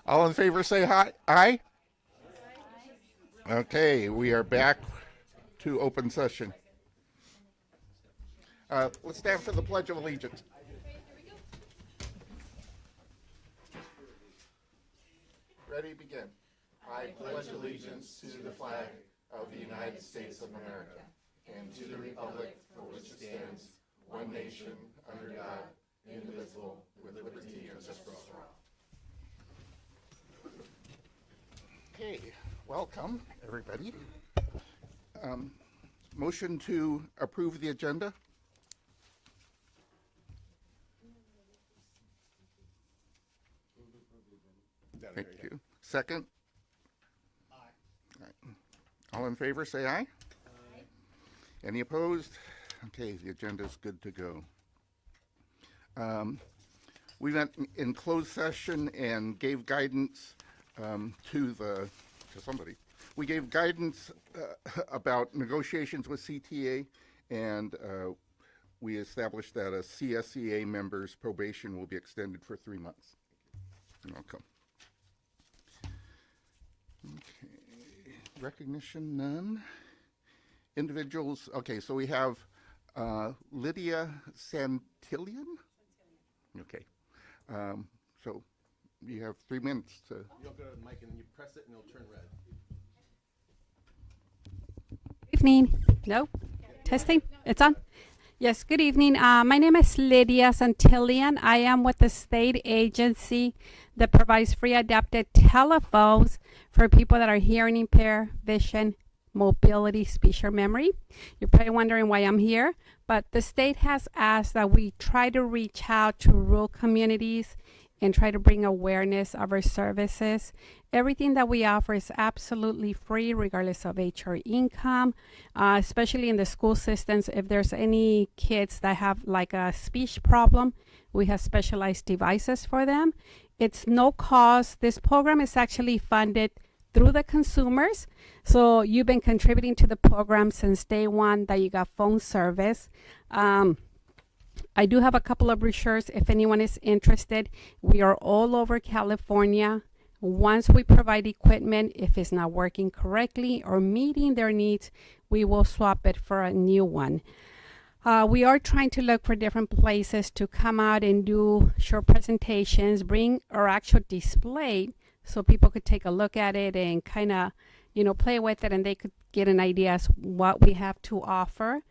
All in favor say hi. Aye. Okay, we are back to open session. Let's stand for the Pledge of Allegiance. Ready, begin. I pledge allegiance to the flag of the United States of America and to the republic for which it stands, one nation, under God, indivisible, with liberty and justice for all. Okay, welcome, everybody. Motion to approve the agenda? Thank you. Second? Aye. Right. All in favor, say aye. Aye. Any opposed? Okay, the agenda is good to go. We went in closed session and gave guidance to somebody. We gave guidance about negotiations with CTA, and we established that a CSEA member's probation will be extended for 3 months. You're welcome. Okay, recognition, none. Individuals, okay, so we have Lydia Santillan? Okay, so you have 3 minutes to. You'll go to the mic and you press it and it'll turn red. Good evening. No? Testing? It's on? Yes, good evening. My name is Lydia Santillan. I am with the state agency that provides free adapted telephones for people that are hearing impaired, vision, mobility, speech, or memory. You're probably wondering why I'm here, but the state has asked that we try to reach out to rural communities and try to bring awareness of our services. Everything that we offer is absolutely free, regardless of age or income, especially in the school systems. If there's any kids that have like a speech problem, we have specialized devices for them. It's no cost. This program is actually funded through the consumers. So you've been contributing to the program since day one that you got phone service. I do have a couple of brochures if anyone is interested. We are all over California. Once we provide equipment, if it's not working correctly or meeting their needs, we will swap it for a new one. We are trying to look for different places to come out and do short presentations, bring our actual display so people could take a look at it and kind of, play with it, and they could get an idea as what we have to offer.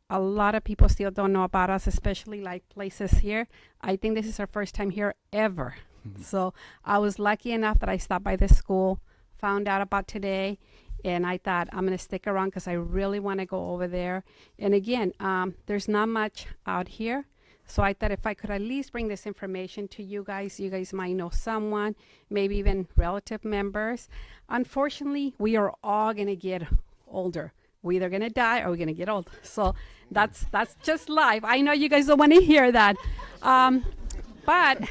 A lot of people still don't know about us, especially like places here. I think this is our first time here ever. Mm-hmm. So I was lucky enough that I stopped by the school, found out about today, and I thought I'm going to stick around because I really want to go over there. And again, there's not much out here. So I thought if I could at least bring this information to you guys might know someone, maybe even relative members. Unfortunately, we are all going to get older. We're either going to die or we're going to get old. So that's just life. I know you guys don't want to hear that. But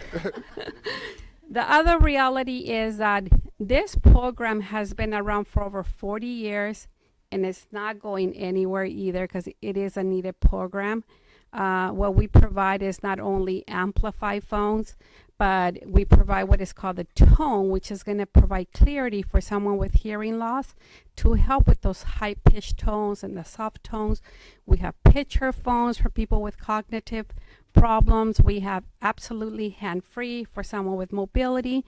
the other reality is that this program has been around for over 40 years, and it's not going anywhere either because it is a needed program. What we provide is not only amplified phones, but we provide what is called the tone, which is going to provide clarity for someone with hearing loss to help with those high-pitched tones and the soft tones. We have picture phones for people with cognitive problems. We have absolutely hand-free for someone with mobility.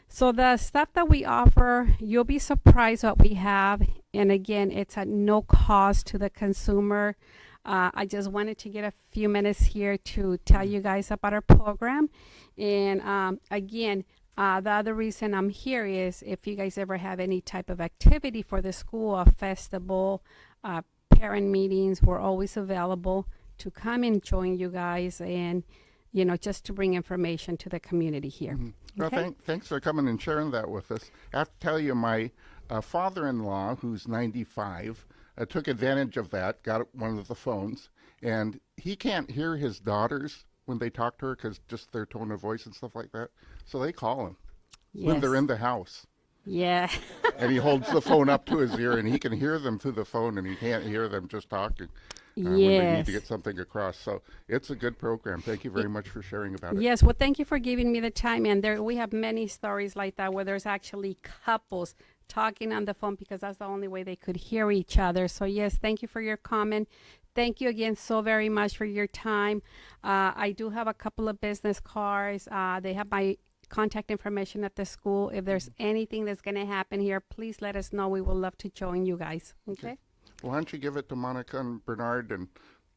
So the stuff that we offer, you'll be surprised what we have. And again, it's at no cost to the consumer. I just wanted to get a few minutes here to tell you guys about our program. And again, the other reason I'm here is if you guys ever have any type of activity for the school, a festival, parent meetings, we're always available to come and join you guys and, just to bring information to the community here. Mm-hmm. Okay? Well, thanks for coming and sharing that with us. I have to tell you, my father-in-law, who's 95, took advantage of that, got one of the phones, and he can't hear his daughters when they talk to her because just their tone of voice and stuff like that. So they call him when they're in the house. Yeah. And he holds the phone up to his ear, and he can hear them through the phone, and he can't hear them just talking. when they need to Yes. get something across. So it's a good program. Thank you very much for sharing about it. Yes, well, thank you for giving me the time. And there, we have many stories like that where there's actually couples talking on the phone because that's the only way they could hear each other. So yes, thank you for your comment. Thank you again so very much for your time. I do have a couple of business cards. They have my contact information at the school. If there's anything that's going to happen here, please let us know. We would love to join you guys. Okay? Well, why don't you give it to Monica and Bernard, and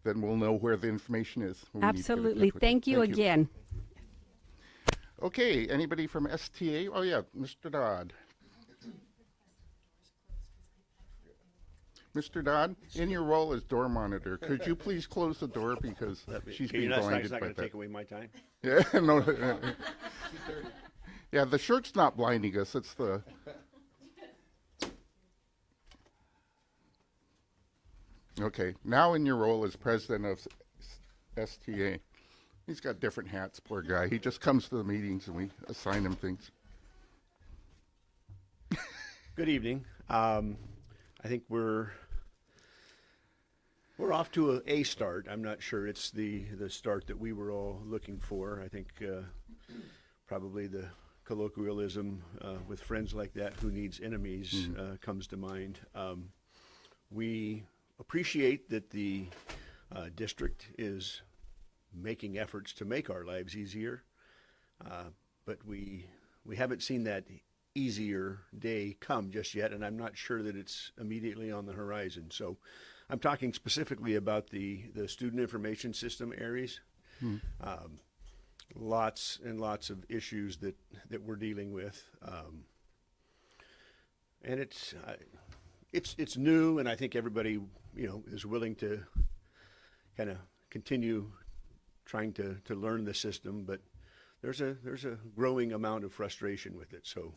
then we'll know where the information is. when we need to get in Absolutely. touch with Thank you again. Okay, anybody from STA? Oh, yeah, Mr. Dodd. Mr. Dodd, in your role as door monitor, could you please close the door because she's being blinded not by going to that. take away my time. Yeah, no. Yeah, the shirt's not blinding us. It's the. Okay, now in your role as president of STA, he's got different hats. Poor guy. He just comes to the meetings and we assign him things. Good evening. I think we're off to a start. I'm not sure it's the start that we were all looking for. I think probably the colloquialism with friends like that, who needs enemies, comes to mind. We appreciate that the district is making efforts to make our lives easier, but we haven't seen that easier day come just yet, and I'm not sure that it's immediately on the horizon. So I'm talking specifically about the student information system areas. Lots and lots of issues that we're dealing with, and it's new, and I think everybody is willing to kind of continue trying to learn the system, but there's a growing amount of frustration with it. So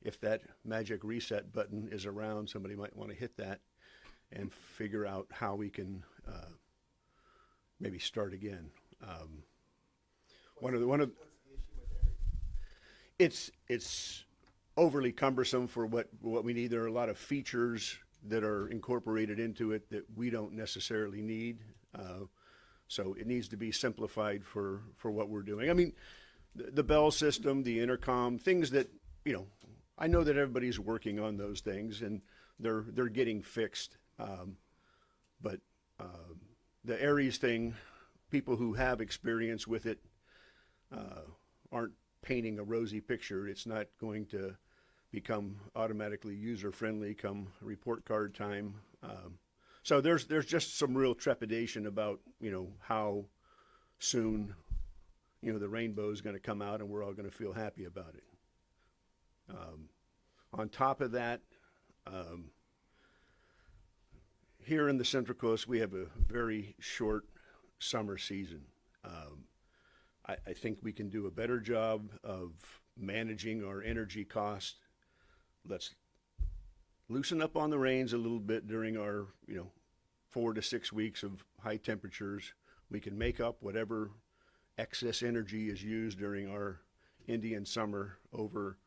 if that magic reset button is around, somebody might want to hit that and figure out how we can maybe start again. It's overly cumbersome for what we need. There are a lot of features that are incorporated into it that we don't necessarily need. So it needs to be simplified for what we're doing. I mean, the bell system, the intercom, things that, I know that everybody's working on those things and they're getting fixed. But the Aries thing, people who have experience with it aren't painting a rosy picture. It's not going to become automatically user-friendly come report card time. So there's just some real trepidation about, how soon, the rainbow is going to come out and we're all going to feel happy about it. On top of that, here in the Central Coast, we have a very short summer season. I think we can do a better job of managing our energy cost. Let's loosen up on the reins a little bit during our, 4 to 6 weeks of high temperatures. We can make up whatever excess energy is used during our Indian summer over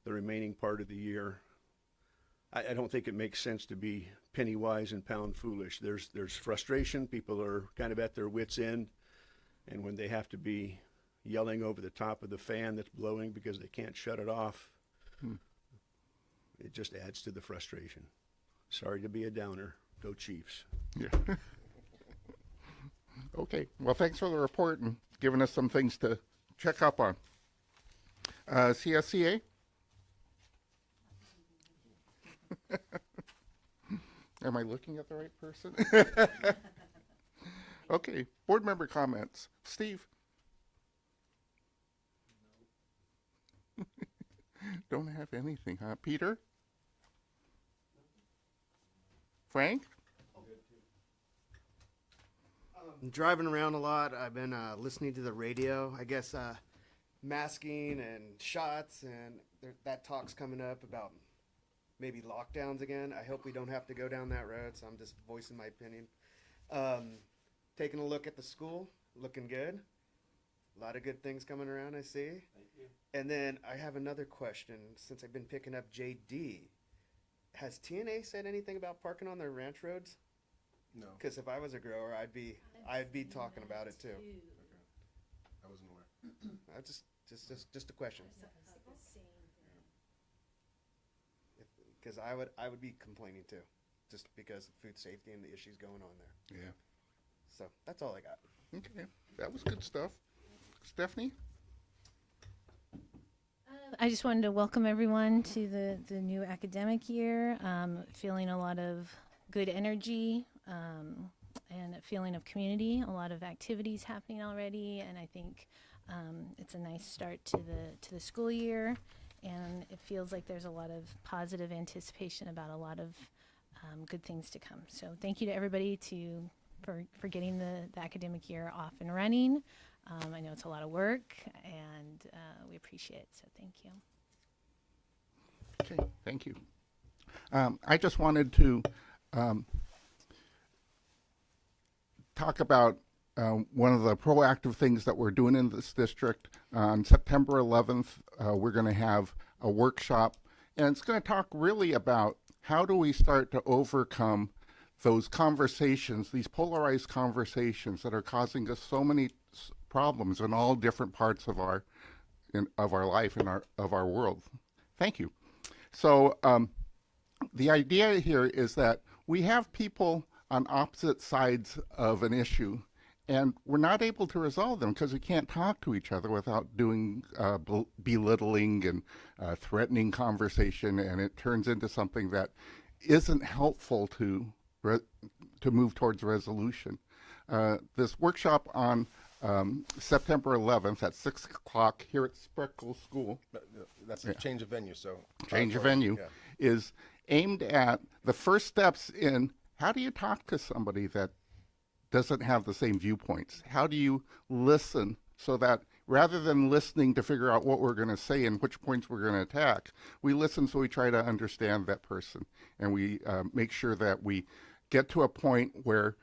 the remaining part of the year. I don't think it makes sense to be penny wise and pound foolish. There's frustration. People are kind of at their wits' end, and when they have to be yelling over the top of the fan that's blowing because they can't shut it off, it just adds to the frustration. Sorry to be a downer. Go Chiefs. Yeah. Okay. Well, thanks for the report and giving us some things to check up on. CSCA? Am I looking at the right person? Okay. Board member comments. Steve? Don't have anything, huh? Peter? Frank? I'm driving around a lot. I've been listening to the radio. I guess masking and shots, and that talk's coming up about maybe lockdowns again. I hope we don't have to go down that road, so I'm just voicing my opinion. Taking a look at the school, looking good. A lot of good things coming around, I see. Thank you. And then I have another question. Since I've been picking up JD, has TNA said anything about parking on their ranch roads? No, Because if I was a grower, I'd be talking about it too. I wasn't aware. Just a question. Because I would be complaining too, just because of food safety and the issues going on there. Yeah. So that's all I got. Okay. That was good stuff. Stephanie? I just wanted to welcome everyone to the new academic year. Feeling a lot of good energy and a feeling of community. A lot of activities happening already, and I think it's a nice start to the school year. And it feels like there's a lot of positive anticipation about a lot of good things to come. So thank you to everybody for getting the academic year off and running. I know it's a lot of work, and we appreciate it, so thank you. Okay, thank you. I just wanted to talk about one of the proactive things that we're doing in this district. On September 11th, we're going to have a workshop, and it's going to talk really about how do we start to overcome those conversations, these polarized conversations that are causing us so many problems in all different parts of our life and of our world. Thank you. So the idea here is that we have people on opposite sides of an issue, and we're not able to resolve them because we can't talk to each other without doing belittling and threatening conversation, and it turns into something that isn't helpful to move towards resolution. This workshop on September 11th at 6 o'clock here at Spreckels School. That's a change of venue, so. Change of venue Yeah. is aimed at the first steps in how do you talk to somebody that doesn't have the same viewpoints? How do you listen so that rather than listening to figure out what we're going to say and which points we're going to attack, we listen so we try to understand that person, and we make sure that we get to a point where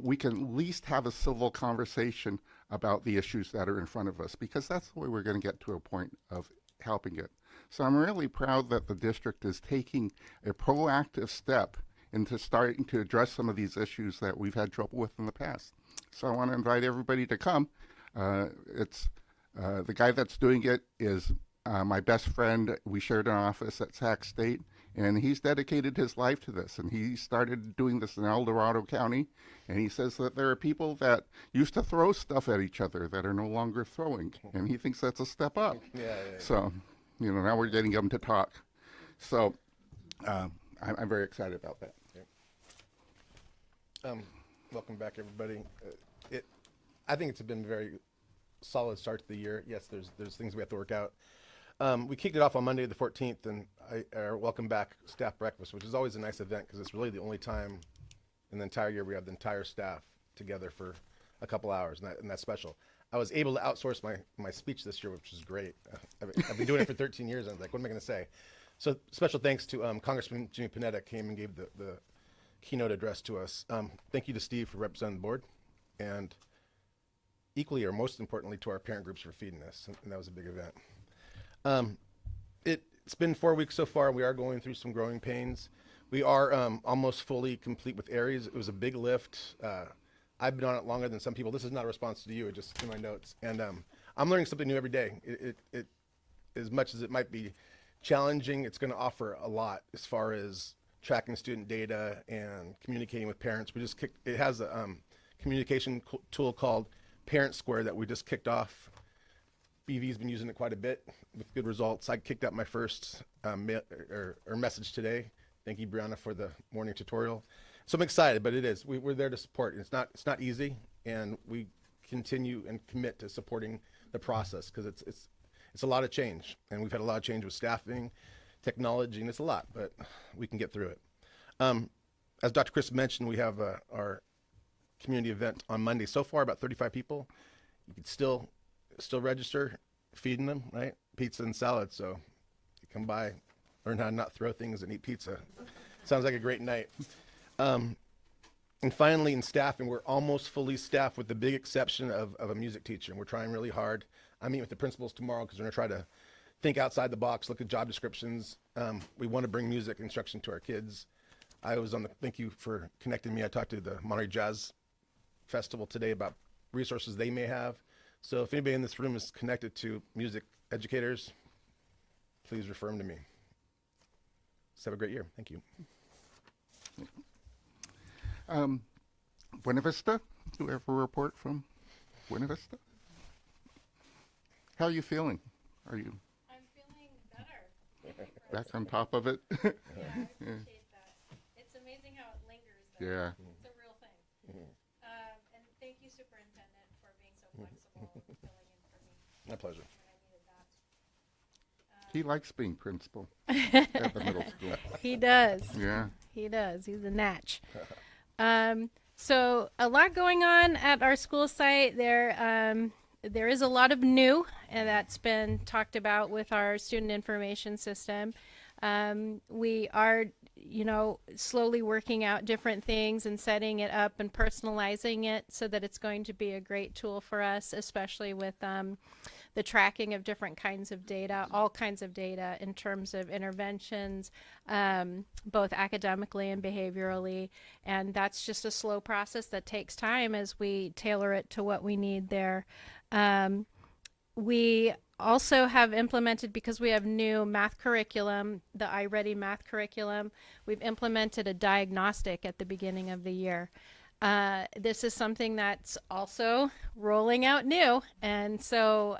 we can at least have a civil conversation about the issues that are in front of us, because that's the way we're going to get to a point of helping it. So I'm really proud that the district is taking a proactive step into starting to address some of these issues that we've had trouble with in the past. So I want to invite everybody to come. It's the guy that's doing it is my best friend. We shared an office at Sac State, and he's dedicated his life to this. And he started doing this in El Dorado County, and he says that there are people that used to throw stuff at each other that are no longer throwing, and he thinks that's a step up. Yeah. So, now we're getting them to talk. So I'm very excited about that. Welcome back, everybody. I think it's been a very solid start to the year. Yes, there's things we have to work out. We kicked it off on Monday the 14th, and our welcome back staff breakfast, which is always a nice event because it's really the only time in the entire year we have the entire staff together for a couple hours, and that's special. I was able to outsource my speech this year, which is great. I've been doing it for 13 years, and I was like, what am I going to say? So special thanks to Congressman Jimmy Panetta came and gave the keynote address to us. Thank you to Steve for representing the board, and equally or most importantly to our parent groups for feeding us, and that was a big event. It's been 4 weeks so far. We are going through some growing pains. We are almost fully complete with Aries. It was a big lift. I've been on it longer than some people. This is not a response to you, just in my notes. And I'm learning something new every day. It as much as it might be challenging, it's going to offer a lot as far as tracking student data and communicating with parents. It has a communication tool called Parent Square that we just kicked off. BV's been using it quite a bit with good results. I kicked out my first message today. Thank you, Brianna, for the morning tutorial. So I'm excited, but it is. We're there to support. It's not easy, and we continue and commit to supporting the process because it's a lot of change, and we've had a lot of change with staffing, technology, and it's a lot, but we can get through it. As Dr. Chris mentioned, we have our community event on Monday. So far, about 35 people. You can still register, feeding them, right? Pizza and salad. So you come by, learn how to not throw things and eat pizza. Sounds like a great night. And finally, in staffing, we're almost fully staffed with the big exception of a music teacher. And we're trying really hard. I meet with the principals tomorrow because we're going to try to think outside the box, look at job descriptions. We want to bring music instruction to our kids. Thank you for connecting me. I talked to the Monterey Jazz Festival today about resources they may have. So if anybody in this room is connected to music educators, please refer them to me. Let's have a great year. Thank you. Buena Vista? Do we have a report from Buena Vista? How are you feeling? Are you I'm feeling better. back on top of it? Yeah, I appreciate that. It's amazing how it lingers there. Yeah. It's a real thing. And thank you, Superintendent, for being so flexible and filling in for me My pleasure. when I needed that. He likes being principal at the middle school. He does. Yeah. He does. He's a natch. So a lot going on at our school site. There is a lot of new, and that's been talked about with our student information system. We are, slowly working out different things and setting it up and personalizing it so that it's going to be a great tool for us, especially with the tracking of different kinds of data, all kinds of data in terms of interventions, both academically and behaviorally. And that's just a slow process that takes time as we tailor it to what we need there. We also have implemented, because we have new math curriculum, the iReady math curriculum, we've implemented a diagnostic at the beginning of the year. This is something that's also rolling out new. And so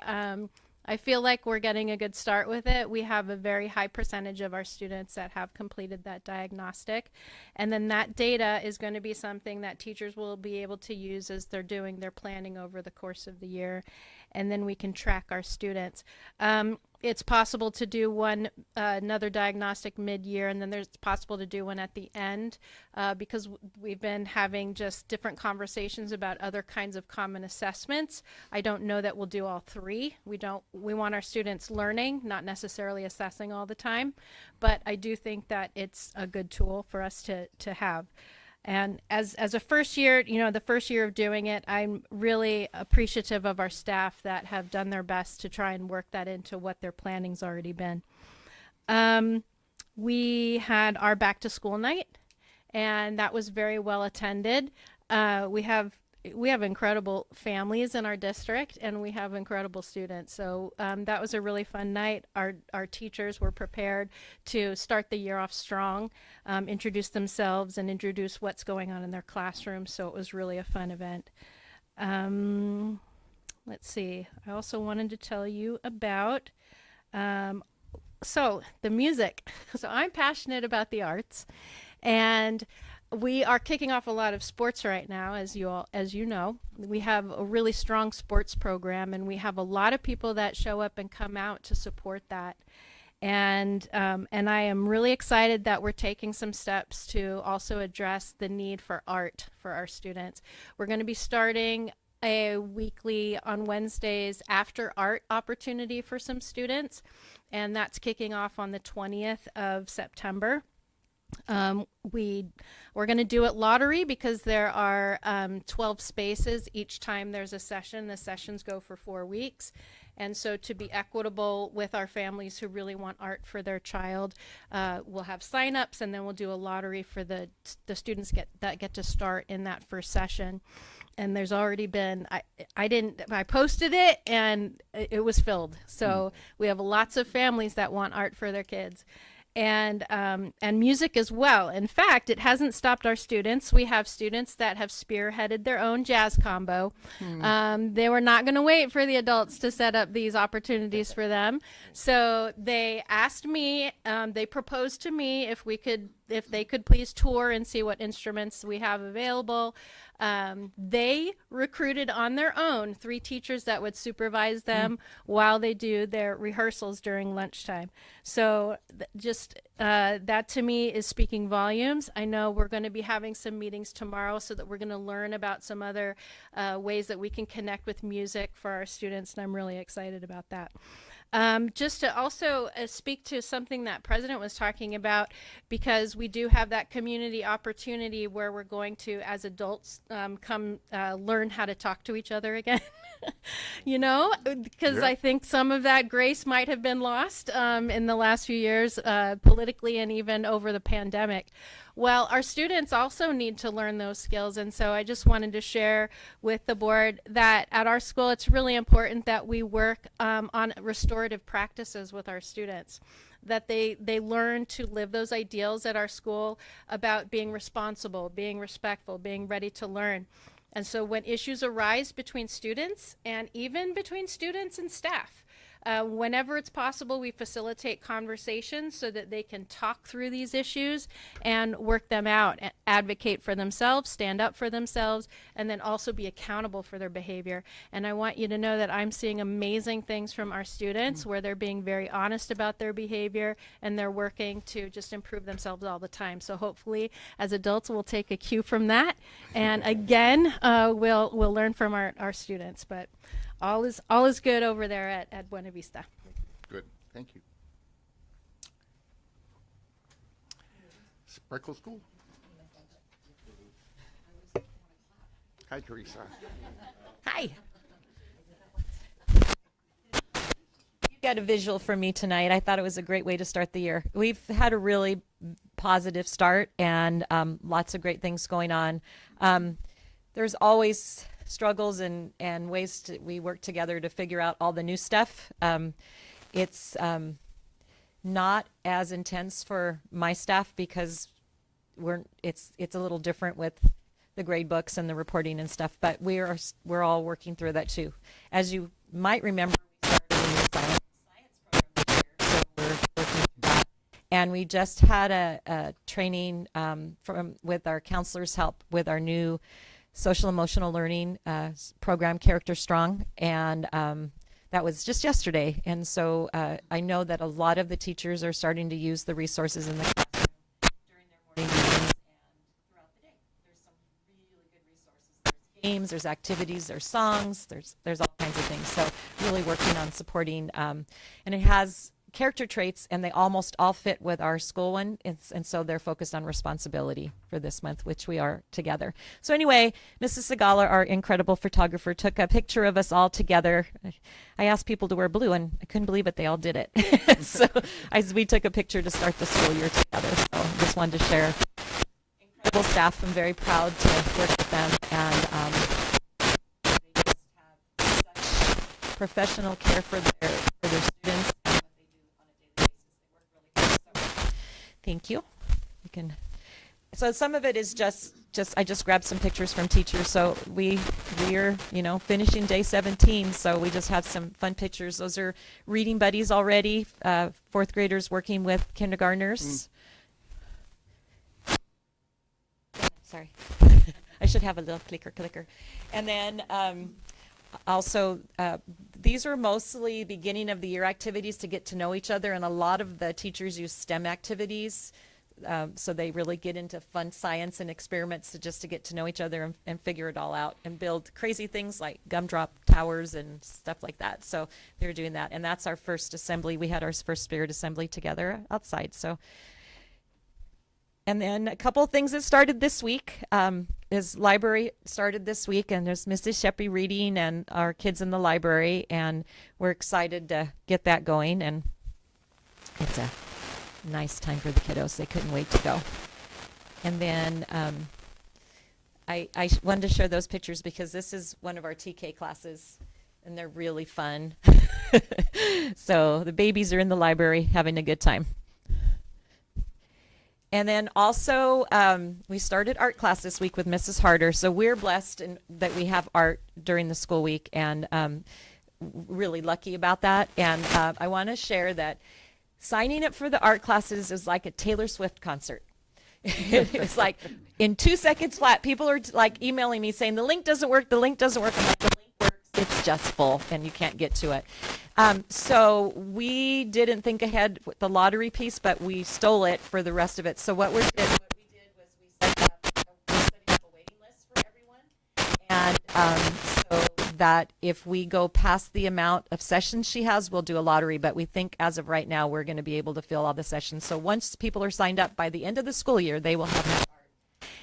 I feel like we're getting a good start with it. We have a very high percentage of our students that have completed that diagnostic. And then that data is going to be something that teachers will be able to use as they're doing their planning over the course of the year. And then we can track our students. It's possible to do another diagnostic mid-year, and then it's possible to do one at the end because we've been having just different conversations about other kinds of common assessments. I don't know that we'll do all three. We want our students learning, not necessarily assessing all the time, but I do think that it's a good tool for us to have. And as a first year, the first year of doing it, I'm really appreciative of our staff that have done their best to try and work that into what their planning's already been. We had our back to school night, and that was very well attended. We have incredible families in our district, and we have incredible students. So that was a really fun night. Our teachers were prepared to start the year off strong, introduce themselves, and introduce what's going on in their classroom. So it was really a fun event. Let's see. I also wanted to tell you about the music. So I'm passionate about the arts, and we are kicking off a lot of sports right now, as you know. We have a really strong sports program, and we have a lot of people that show up and come out to support that. And I am really excited that we're taking some steps to also address the need for art for our students. We're going to be starting a weekly on Wednesdays after art opportunity for some students, and that's kicking off on the 20th of September. We're going to do it lottery because there are 12 spaces each time there's a session. The sessions go for 4 weeks. And so to be equitable with our families who really want art for their child, we'll have sign-ups, and then we'll do a lottery for the students that get to start in that first session. And there's already been, I posted it and it was filled. So we have lots of families that want art for their kids. And music as well. In fact, it hasn't stopped our students. We have students that have spearheaded their own jazz combo. They were not going to wait for the adults to set up these opportunities for them. So they asked me, they proposed to me if they could please tour and see what instruments we have available. They recruited on their own 3 teachers that would supervise them while they do their rehearsals during lunchtime. So that to me is speaking volumes. I know we're going to be having some meetings tomorrow so that we're going to learn about some other ways that we can connect with music for our students, and I'm really excited about that. Just to also speak to something that President was talking about, because we do have that community opportunity where we're going to, as adults, come learn how to talk to each other again. You know, because I think some of that grace might have been lost in the last few years, politically and even over the pandemic. Well, our students also need to learn those skills, and so I just wanted to share with the board that at our school it's really important that we work on restorative practices with our students, that they learn to live those ideals at our school about being responsible, being respectful, being ready to learn. And so when issues arise between students and even between students and staff, whenever it's possible, we facilitate conversations so that they can talk through these issues and work them out, and advocate for themselves, stand up for themselves, and then also be accountable for their behavior. And I want you to know that I'm seeing amazing things from our students where they're being very honest about their behavior and they're working to just improve themselves all the time. So hopefully as adults we'll take a cue from that, and again we'll learn from our students. But all is good over there at Buena Vista. Good, thank you. Spreckels School. Hi, Teresa. Hi. You got a visual from me tonight. I thought it was a great way to start the year. We've had a really positive start and lots of great things going on. There's always struggles and ways we work together to figure out all the new stuff. It's not as intense for my staff because it's a little different with the grade books and the reporting and stuff, but we're all working through that too. As you might remember, we started a new science program this year, so we're working through that. And we just had a training with our counselors' help with our new social emotional learning program, Character Strong, and that was just yesterday. And so I know that a lot of the teachers are starting to use the resources in the classroom during their morning meetings and throughout the day. There's some really good resources. There's games, there's activities, there's songs, there's all kinds of things. So really working on supporting, and it has character traits, and they almost all fit with our school one, and so they're focused on responsibility for this month, which we are together. So anyway, Mrs. Segala, our incredible photographer, took a picture of us all together. I asked people to wear blue, and I couldn't believe it, they all did it. So we took a picture to start the school year together. So just wanted to share. Incredible staff. I'm very proud to work with them, and they just have such professional care for their students. Thank you. You can. So some of it is just I just grabbed some pictures from teachers. So we're finishing day 17. So we just have some fun pictures. Those are reading buddies already. Fourth graders working with kindergartners. Sorry, I should have a little clicker. And then also, these are mostly beginning of the year activities to get to know each other, and a lot of the teachers use STEM activities, so they really get into fun science and experiments just to get to know each other and figure it all out and build crazy things like gumdrop towers and stuff like that. So they're doing that, and that's our first assembly. We had our first spirit assembly together outside. So. And then a couple of things that started this week is library started this week, and there's Mrs. Sheppy reading and our kids in the library, and we're excited to get that going, and it's a nice time for the kiddos. They couldn't wait to go. And then I wanted to share those pictures because this is one of our TK classes, and they're really fun. So the babies are in the library having a good time. And then also, we started art class this week with Mrs. Harder. So we're blessed that we have art during the school week, and really lucky about that. And I want to share that signing up for the art classes is like a Taylor Swift concert. It's like in 2 seconds flat, people are like emailing me saying, the link doesn't work. I'm like, the link works. It's just full, and you can't get to it. So we didn't think ahead with the lottery piece, but we stole it for the rest of it. So what we did was we're setting up a waiting list for everyone. And so that if we go past the amount of sessions she has, we'll do a lottery. But we think as of right now, we're going to be able to fill all the sessions. So once people are signed up by the end of the school year, they will have that art.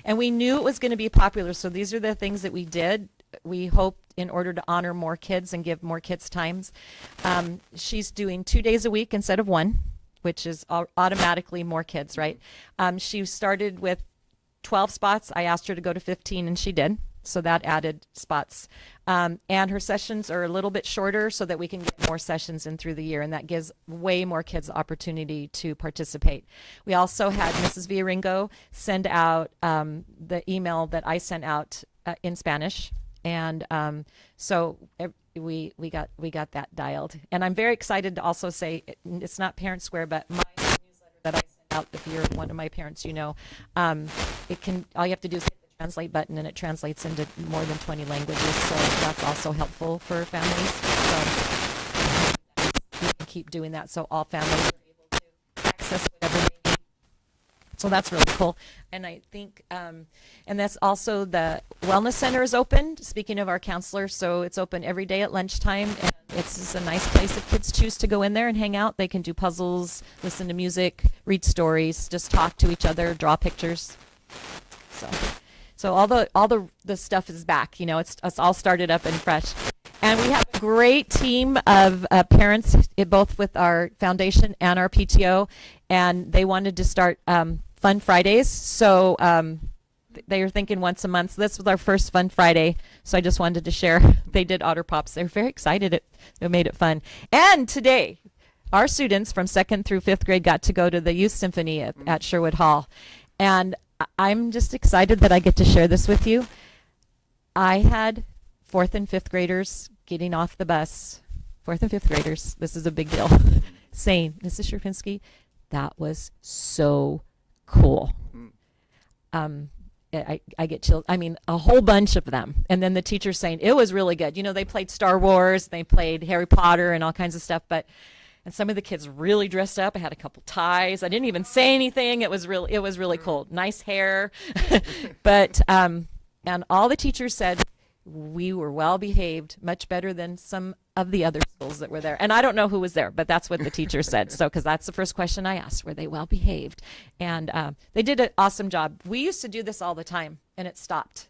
And we knew it was going to be popular. So these are the things that we did. We hoped in order to honor more kids and give more kids times. She's doing 2 days a week instead of one, which is automatically more kids, right? She started with 12 spots. I asked her to go to 15 and she did. So that added spots. And her sessions are a little bit shorter so that we can get more sessions in through the year. And that gives way more kids the opportunity to participate. We also had Mrs. Villaringo send out the email that I sent out in Spanish. And so we got that dialed. And I'm very excited to also say, it's not Parent Square, but my newsletter that I sent out, if you're one of my parents, you know, it can, all you have to do is hit the translate button and it translates into more than 20 languages. So that's also helpful for families. So we can keep doing that so all families are able to access whatever they need. So that's really cool. And I think, and that's also the wellness center is open, speaking of our counselor. So it's open every day at lunchtime. And it's just a nice place if kids choose to go in there and hang out. They can do puzzles, listen to music, read stories, just talk to each other, draw pictures. So all the stuff is back. You know, it's all started up and fresh. And we have a great team of parents, both with our foundation and our PTO, and they wanted to start Fun Fridays. So they were thinking once a month. So this was our first Fun Friday. So I just wanted to share. They did Otter Pops. They were very excited. It made it fun. And today, our students from 2nd through 5th grade got to go to the Youth Symphony at Sherwood Hall. And I'm just excited that I get to share this with you. I had 4th and 5th graders getting off the bus, 4th and 5th graders, this is a big deal, saying, Mrs. Sherpinski, that was so cool. I get chilled. I mean, a whole bunch of them. And then the teacher saying, it was really good. You know, they played Star Wars, they played Harry Potter and all kinds of stuff, and some of the kids really dressed up. I had a couple ties. I didn't even say anything. It was really cool. Nice hair. But, and all the teachers said, we were well behaved, much better than some of the other schools that were there. And I don't know who was there, but that's what the teacher said. So, because that's the first question I asked, were they well behaved? And they did an awesome job. We used to do this all the time, and it stopped,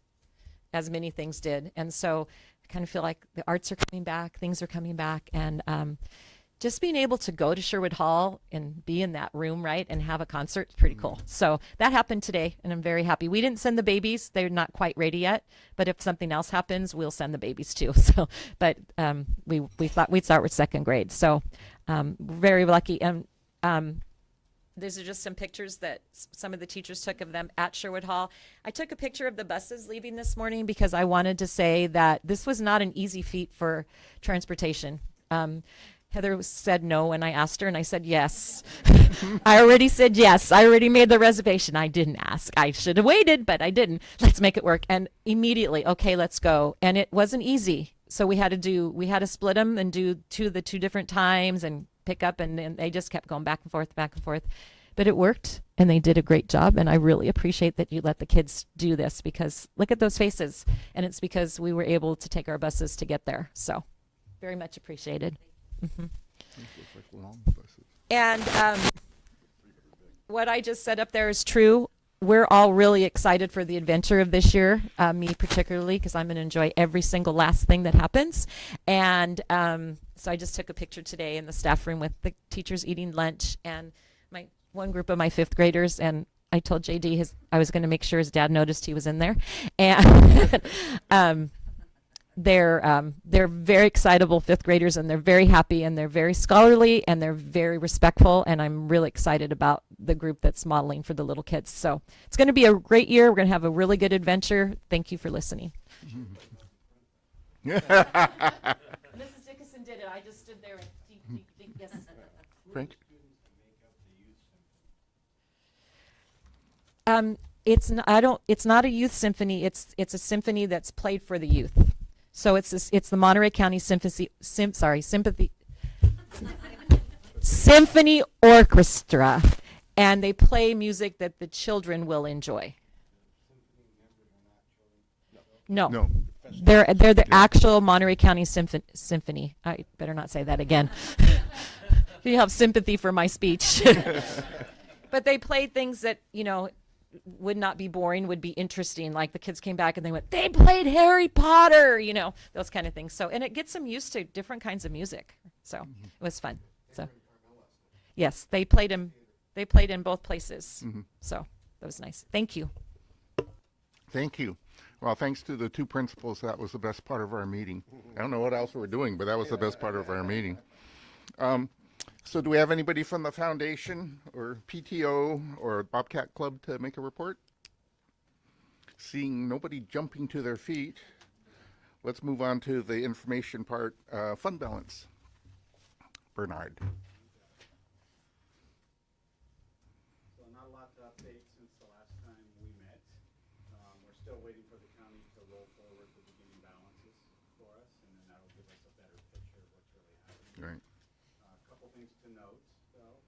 as many things did. And so I kind of feel like the arts are coming back, things are coming back, and just being able to go to Sherwood Hall and be in that room, right, and have a concert is pretty cool. So that happened today, and I'm very happy. We didn't send the babies. They're not quite ready yet, but if something else happens, we'll send the babies too. So, but we thought we'd start with 2nd grade. So very lucky. And these are just some pictures that some of the teachers took of them at Sherwood Hall. I took a picture of the buses leaving this morning because I wanted to say that this was not an easy feat for transportation. Heather said no, and I asked her, and I said yes. I already said yes. I already made the reservation. I didn't ask. I should have waited, but I didn't. Let's make it work. And immediately, okay, let's go. And it wasn't easy. So we had to split them and do the two different times and pick up, and they just kept going back and forth. But it worked, and they did a great job, and I really appreciate that you let the kids do this, because look at those faces, and it's because we were able to take our buses to get there. So very much appreciated. Mm-hmm. And what I just said up there is true. We're all really excited for the adventure of this year, me particularly, because I'm going to enjoy every single last thing that happens. And so I just took a picture today in the staff room with the teachers eating lunch and one group of my 5th graders, and I told JD I was going to make sure his dad noticed he was in there. And they're very excitable 5th graders, and they're very happy, and they're very scholarly, and they're very respectful, and I'm really excited about the group that's modeling for the little kids. So it's going to be a great year. We're going to have a really good adventure. Thank you for listening. Mrs. Dickinson did it. I just stood there and yes. Frank? It's not a youth symphony. It's a symphony that's played for the youth. So it's the Monterey County Symphony Orchestra, and they play music that the children will enjoy. No. They're the actual Monterey County Symphony. I better not say that again. You have sympathy for my speech. But they played things that, would not be boring, would be interesting. Like the kids came back and they went, they played Harry Potter, those kind of things. So, and it gets them used to different kinds of music. So it was fun. So yes, they played in both places. So that was nice. Thank you. Thank you. Well, thanks to the two principals, that was the best part of our meeting. I don't know what else we're doing, but that was the best part of our meeting. So do we have anybody from the foundation or PTO or Bobcat Club to make a report? Seeing nobody jumping to their feet, let's move on to the information part, fund balance. Bernard. So not a lot to update since the last time we met. We're still waiting for the county to roll forward the beginning balances for us, and then that'll give us a better picture of what's really happening. Right. A couple things to note, though.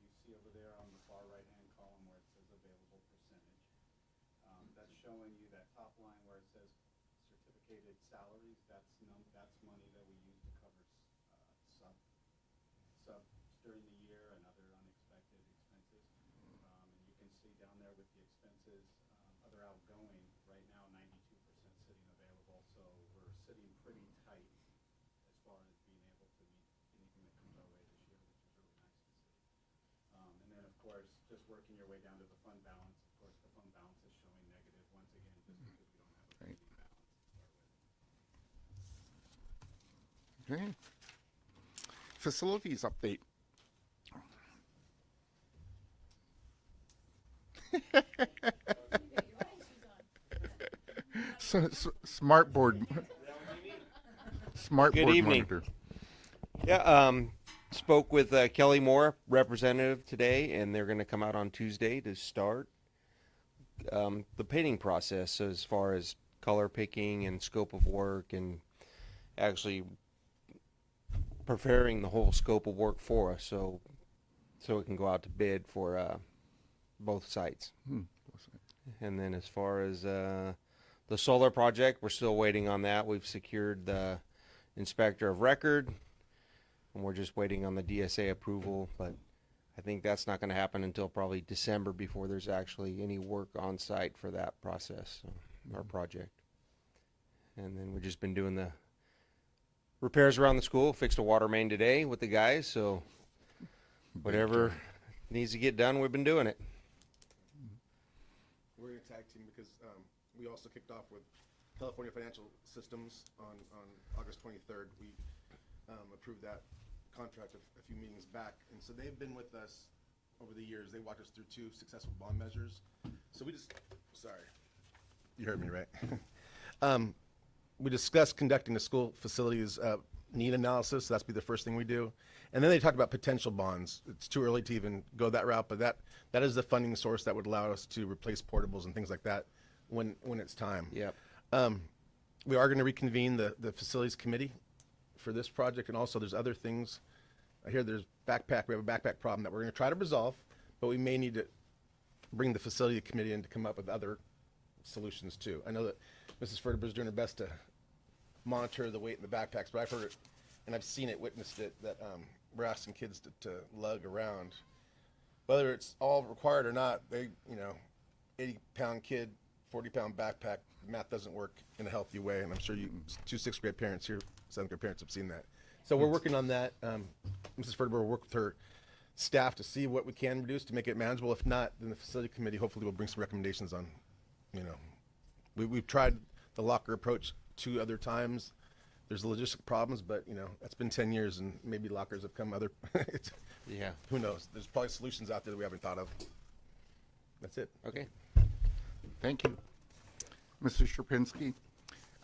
You see over there on the far right-hand column where it says available percentage. That's showing you that top line where it says certificated salaries. That's money that we use to cover subs during the year and other unexpected expenses. And you can see down there with the expenses, other outgoing, right now 92% sitting available. So we're sitting pretty tight as far as being able to meet anything that comes our way this year, which is really nice to see. And then, of course, just working your way down to the fund balance. Of course, the fund balance is showing negative once again, just because we don't have a Right. beginning balance to start with. Okay. Facilities update. Smart board. Smart Good board evening. monitor. Yeah, spoke with Kelly Moore, representative today, and they're going to come out on Tuesday to start the painting process as far as color picking and scope of work and actually preparing the whole scope of work for us so it can go out to bid for both sites. And then as far as the solar project, we're still waiting on that. We've secured the inspector of record, and we're just waiting on the DSA approval, but I think that's not going to happen until probably December before there's actually any work on site for that process, our project. And then we've just been doing the repairs around the school, fixed a water main today with the guys, so whatever needs to get done, we've been doing it. We're going to tag team because we also kicked off with California Financial Systems on August 23rd. We approved that contract a few meetings back, and so they've been with us over the years. They walked us through 2 successful bond measures. So sorry, you heard me right. We discussed conducting a school facilities need analysis. So that's be the first thing we do. And then they talked about potential bonds. It's too early to even go that route, but that is the funding source that would allow us to replace portables and things like that when it's time. Yep. We are going to reconvene the facilities committee for this project, and also there's other things. I hear we have a backpack problem that we're going to try to resolve, but we may need to bring the facility committee in to come up with other solutions too. I know that Mrs. Fertiber is doing her best to monitor the weight in the backpacks, but I've heard it, and I've seen it, witnessed it, that we're asking kids to lug around. Whether it's all required or not, 80-pound kid, 40-pound backpack, math doesn't work in a healthy way, and I'm sure you 2 6th-grade parents here, 7th-grade parents have seen that. So we're working on that. Mrs. Fertiber will work with her staff to see what we can reduce to make it manageable. If not, then the facility committee hopefully will bring some recommendations on, we've tried the locker approach 2 other times. There's logistic problems, but that's been 10 years, and maybe lockers have come Yeah. who knows? There's probably solutions out there that we haven't thought of. That's it. Okay. Thank you. Mr. Sherpinski,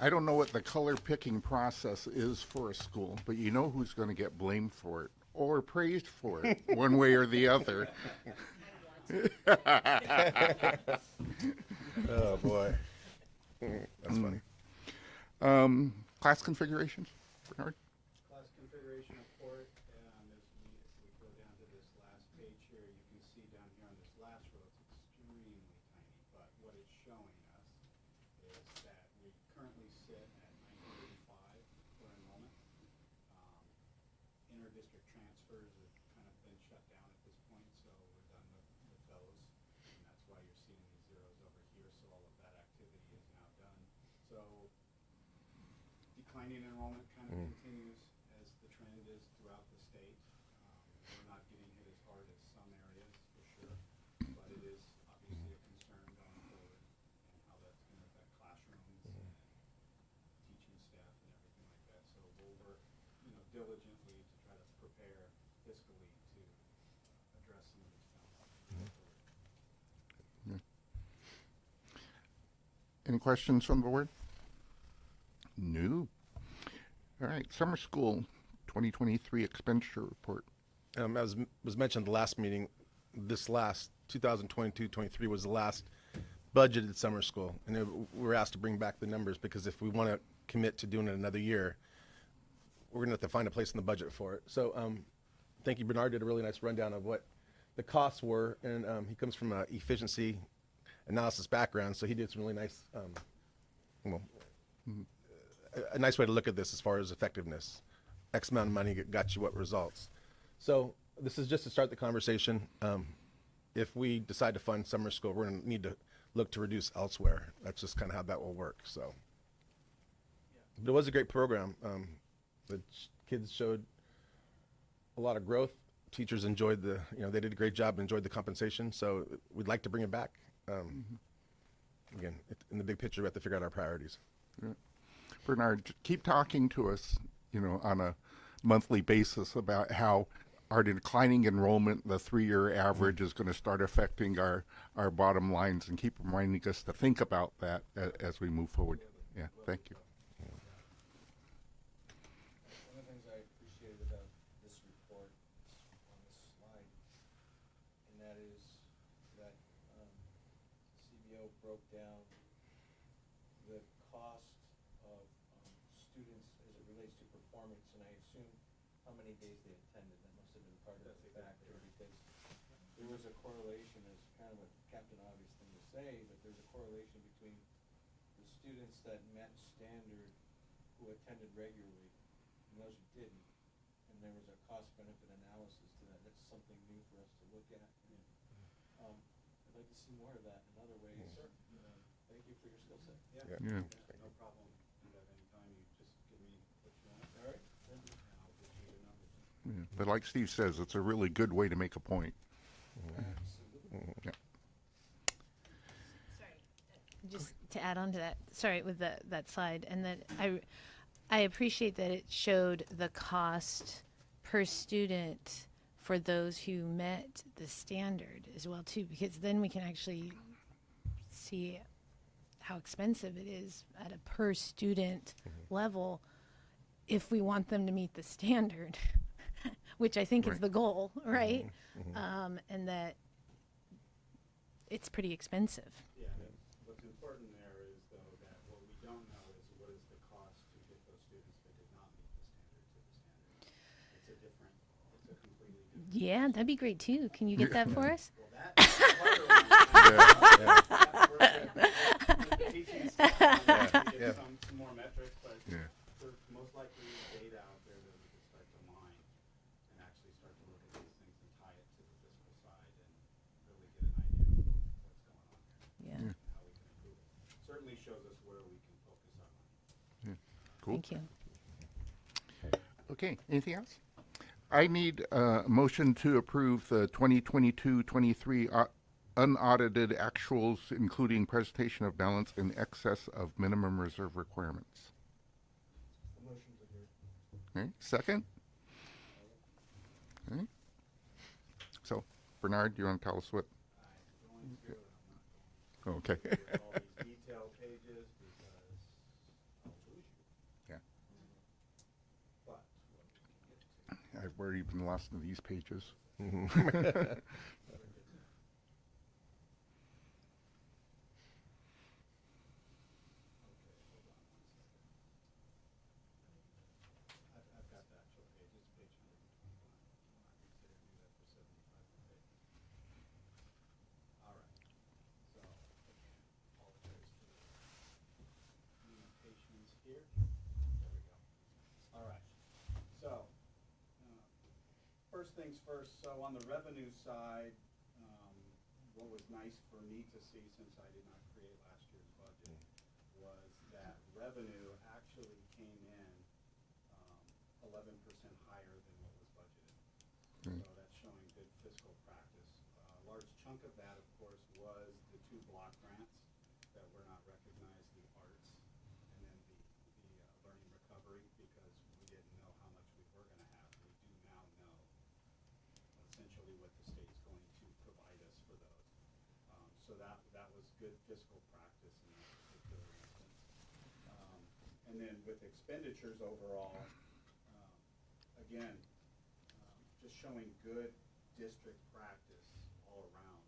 I don't know what the color picking process is for a school, but you know who's going to get blamed for it or praised for it, one way or the other. Oh, boy. That's funny. Class configurations, Bernard? Class configuration of port, as we go down to this last page here, you can see down here on this last row, it's extremely tiny, but what it's showing us is that we currently sit district transfers have kind of been shut down at this point, so we're done with those. And that's why you're seeing these zeros over here, so all of that activity is now done. So declining enrollment kind of continues as the trend is throughout the state. We're not getting hit as hard as some areas, for sure, but it is obviously a concern going forward and how that's going to affect classrooms and teaching staff and everything like that. So we'll work, diligently to try to prepare fiscally to address some of these challenges. Any questions from the board? No. All right, summer school 2023 expenditure report. As was mentioned the last meeting, this last 2022-23 was the last budgeted summer school, and we were asked to bring back the numbers because if we want to commit to doing it another year, we're going to have to find a place in the budget for it. So thank you. Bernard did a really nice rundown of what the costs were, and he comes from an efficiency analysis background, so he did some really nice, a nice way to look at this as far as effectiveness. X amount of money got you what results. So this is just to start the conversation. If we decide to fund summer school, we're going to need to look to reduce elsewhere. That's just kind of how that will work. So, but it was a great program. The kids showed a lot of growth. Teachers enjoyed they did a great job and enjoyed the compensation. So we'd like to bring it back. Again, in the big picture, we have to figure out our priorities. Yeah. Bernard, keep talking to us, on a monthly basis about how our declining enrollment, the 3-year average, is going to start affecting our bottom lines, and keep reminding us to think about that as we move forward. Yeah, thank you. One of the things I appreciated about this report on this slide, and that is that CBO broke down the cost of students as it relates to performance, and I assume how many days they attended. That must have been part of the factor, because there was a correlation, as kind of a Captain Obvious thing to say, but there's a correlation between the students that met standard who attended regularly and those who didn't, and there was a cost-benefit analysis to that. That's something new for us to look at. And, I'd like to see more of that in other ways. Sure. Thank you for your skill set. Yeah. No problem. You have any time, you just give me what you want. All right. And I'll get you the numbers. Yeah. But like Steve says, it's a really good way to make a point. Yeah. Just to add on to that, sorry, with that slide, and that I appreciate that it showed the cost per student for those who met the standard as well too, because then we can actually see how expensive it is at a per student level if we want them to meet the standard, which I think is the goal, right? And that it's pretty expensive. Yeah, what's important there is, though, that what we don't know is what is the cost to get those students that did not meet the standard to the standard. It's a completely different. Yeah, that'd be great too. Can you get that for us? Well, that's part of the teaching staff, get some more metrics, but there's most likely data out there that we can start to mine and actually start to look at these things and tie it to the fiscal side and really get an idea of what's going on here. Yeah. And how we can improve it. Certainly shows us where we can focus our money. Cool. Thank you. Okay, anything else? I need a motion to approve the 2022-23 unaudited actuals, including presentation of balance in excess of minimum reserve requirements. The motion's adjourned. Okay, second? Okay. So, Bernard, do you want to tell us what? I'm going through it, I'm not going Okay. through all these detailed pages because I'll lose you. Yeah. But what we can get to. I've already been lost in these pages. I've got the actual pages, page 125. I'm not considering you that for 75 pages. All right. So, again, apologize for the limitations here. There we go. All right. So, first things first, so on the revenue side, what was nice for me to see, since I did not create last year's budget, was that revenue actually came in 11% higher than what was budgeted. So that's showing good fiscal practice. A large chunk of that, of course, was the 2 block grants that were not recognized, the arts and then the learning recovery, because we didn't know how much we were going to have. We do now know essentially what the state's going to provide us for those. So that was good fiscal practice in that particular instance. And then with expenditures overall, again, just showing good district practice all around,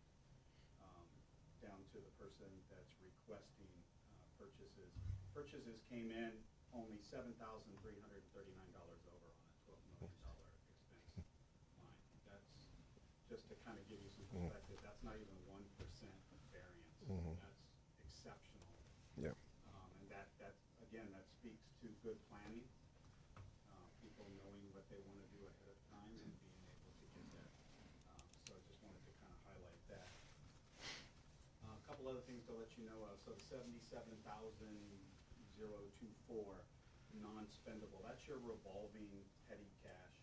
down to the person that's requesting purchases. Purchases came in only $7,339 over on a $12 million expense line. That's just to kind of give you some perspective. That's not even 1% variance. That's exceptional. Yeah. And that again, that speaks to good planning. People knowing what they want to do ahead of time and being able to get there. So I just wanted to kind of highlight that. A couple other things to let you know of. So the $77,024 non-spendable, that's your revolving petty cash,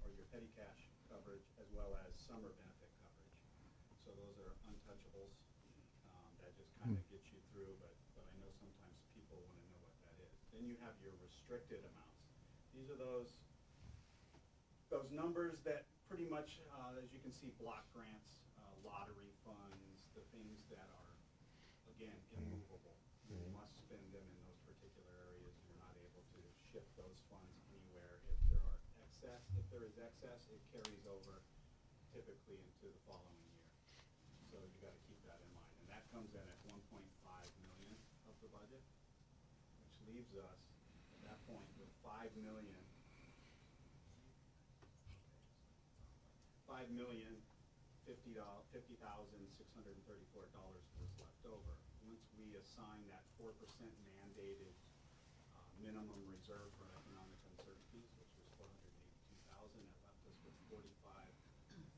or your petty cash coverage, as well as summer benefit coverage. So those are untouchables. That just kind of gets you through, but I know sometimes people want to know what that is. Then you have your restricted amounts. These are those numbers that pretty much, as you can see, block grants, lottery funds, the things that are, again, immovable. You must spend them in those particular areas. You're not able to shift those funds anywhere. If there is excess, it carries over typically into the following year. So you got to keep that in mind. And that comes in at 1.5 million of the budget, which leaves us at that point with $5,050,634 was left over. Once we assign that 4% mandated minimum reserve for economic uncertainties, which was 482,000, that left us with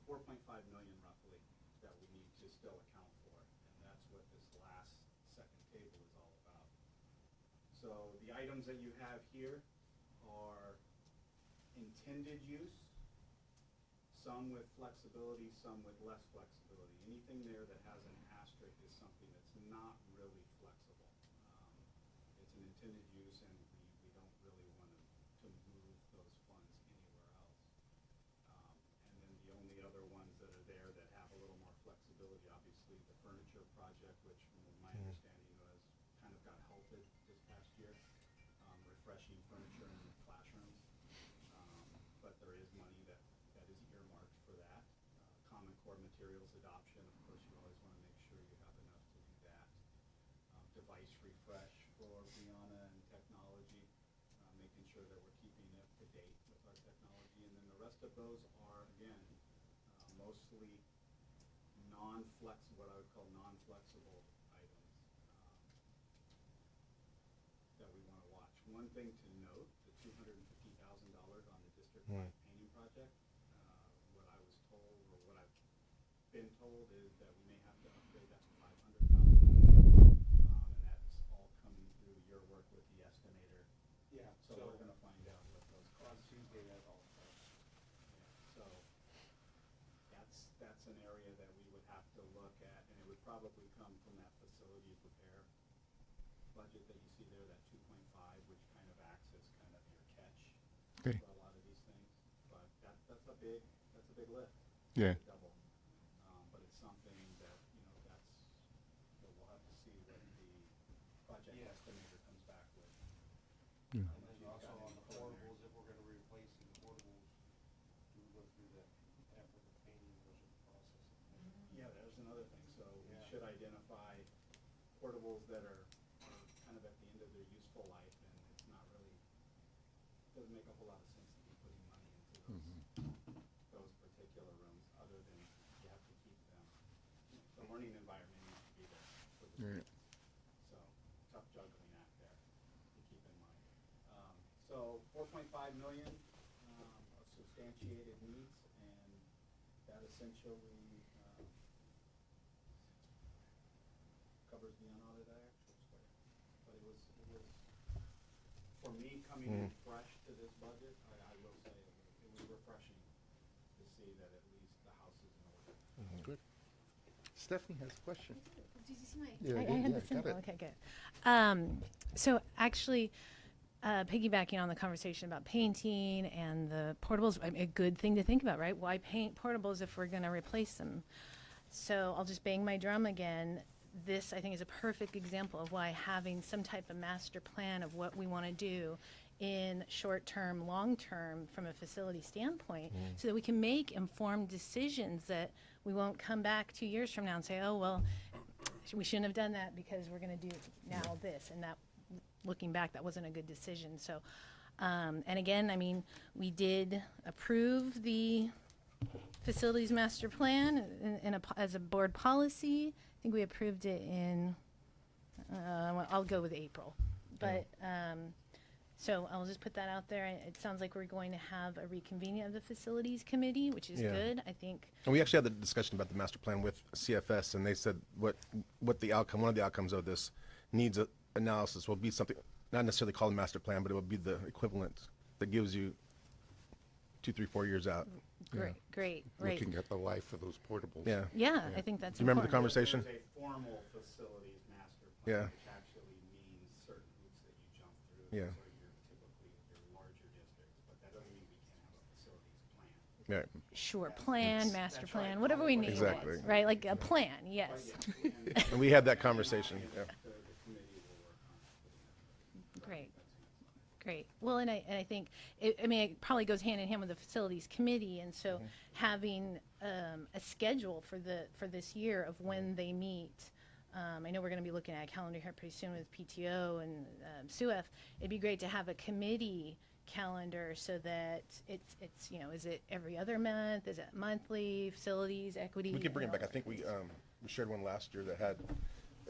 4.5 million roughly that we need to still account for, and that's what this last second table is all about. So the items that you have here are intended use, some with flexibility, some with less flexibility. Anything there that has an asterisk is something that's not really flexible. It's an intended use, and we don't really want to move those funds anywhere else. And then the only other ones that are there that have a little more flexibility, obviously the furniture project, which from my understanding was kind of got halted this past year, refreshing furniture in the classrooms. But there is money that is earmarked for that. Common Core materials adoption, of course, you always want to make sure you have enough to do that. Device refresh for Brianna and technology, making sure that we're keeping up to date with our technology. And then the rest of those are, again, mostly what I would call non-flexible items that we want to watch. One thing to note, the $250,000 on the district-wide painting project, what I was told, or what I've been told, is that we may have to upgrade that to $500,000. And that's all coming through your work with the estimator. Yeah, So we're going to find out what those on costs. Tuesday, that all starts. Yeah, so that's an area that we would have to look at, and it would probably come from that facility repair budget that you see there, that 2.5, which kind of acts as kind of your catch Okay. for a lot of these things. But that's a big lift. Yeah. Double. But it's something that, we'll have to see what the project Yeah. estimator comes back with. Yeah. And then also on the portables, if we're gonna replace the portables, do we go through that after the painting goes through the process? Yeah, there's another thing. So we Yeah. should identify portables that are kind of at the end of their useful life, and it's not really, doesn't make a whole lot of sense to be putting money into those particular rooms, other than you have to keep them. The learning environment needs to be there for the Yeah. students. So tough juggling act there to keep in mind. So 4.5 million of substantiated needs, and essentially covers the unaudited actuals, but it was for me coming in fresh to this budget. I will say it was refreshing to see that at least the house is in order. Good. Stephanie has a question. Did you see my? Yeah, I had yeah, the symbol. got it. Okay, good. So actually, piggybacking on the conversation about painting and the portables, a good thing to think about, right? Why paint portables if we're going to replace them? So I'll just bang my drum again. This, I think, is a perfect example of why having some type of master plan of what we want to do in short term, long term, from a facility standpoint, so that we can make informed decisions that we won't come back 2 years from now and say, oh, well, we shouldn't have done that because we're going to do now this. And that, looking back, that wasn't a good decision. So, and again, I mean, we did approve the facilities master plan as a board policy. I think we approved it in, well, I'll go with April. But, so I'll just put that out there. It sounds like we're going to have a reconvening of the facilities committee, which is Yeah. good, I think. And we actually had the discussion about the master plan with CFS, and they said what the outcome, one of the outcomes of this needs analysis will be something, not necessarily called a master plan, but it will be the equivalent that gives you 2, 3, 4 years out. Great. Looking at the life of those portables. Yeah. Yeah, I think that's Do you remember the important. conversation? There's a formal facilities master Yeah. plan, which actually means certain hoops that you jump through. Yeah. So you're typically your larger districts, but that doesn't mean we can't have a facilities plan. Yeah. Sure, plan, master That's plan, right. whatever we need. Exactly. Right, like a plan, yes. And we had that conversation. Yeah. The committee will work on putting that. Great. Great. Well, and I think, it probably goes hand in hand with the facilities committee, and so having a schedule for this year of when they meet. I know we're going to be looking at a calendar here pretty soon with PTO and SUF. It'd be great to have a committee calendar so that it's is it every other month? Is it monthly? Facilities, equity? We could bring it back. I think we shared one last year that had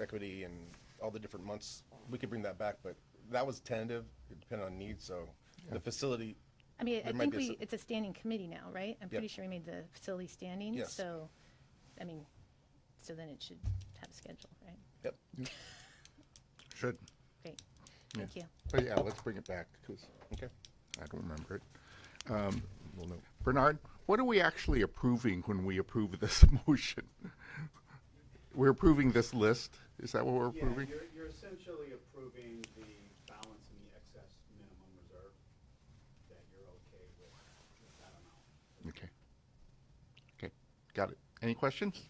equity and all the different months. We could bring that back, but that was tentative. It depended on needs. So the facility. I mean, I there might think be it's a standing committee now, right? I'm pretty Yep. sure we made the facility standing. Yes. So, I mean, so then it should have a schedule, right? Yep. Should. Great. Thank you. But yeah, let's bring it back because Okay. I don't remember it. We'll know. Bernard, what are we actually approving when we approve this motion? We're approving this list? Is that what we're approving? Yeah, you're essentially approving the balance in the excess minimum reserve, that you're okay with that amount. Okay. Okay, got it. Any questions?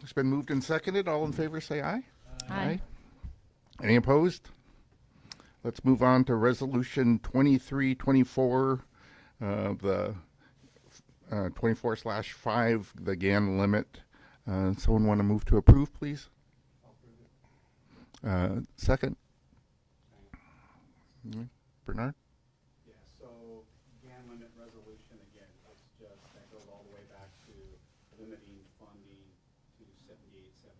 It's been moved and seconded. All in favor, say aye. Aye. Any opposed? Let's move on to Resolution 2324, the 24/5, the GAN limit. Someone want to move to approve, please? Second. Bernard? Yeah, so GAN limit resolution, again, it's just, that goes all the way back to limiting funding to 78, 79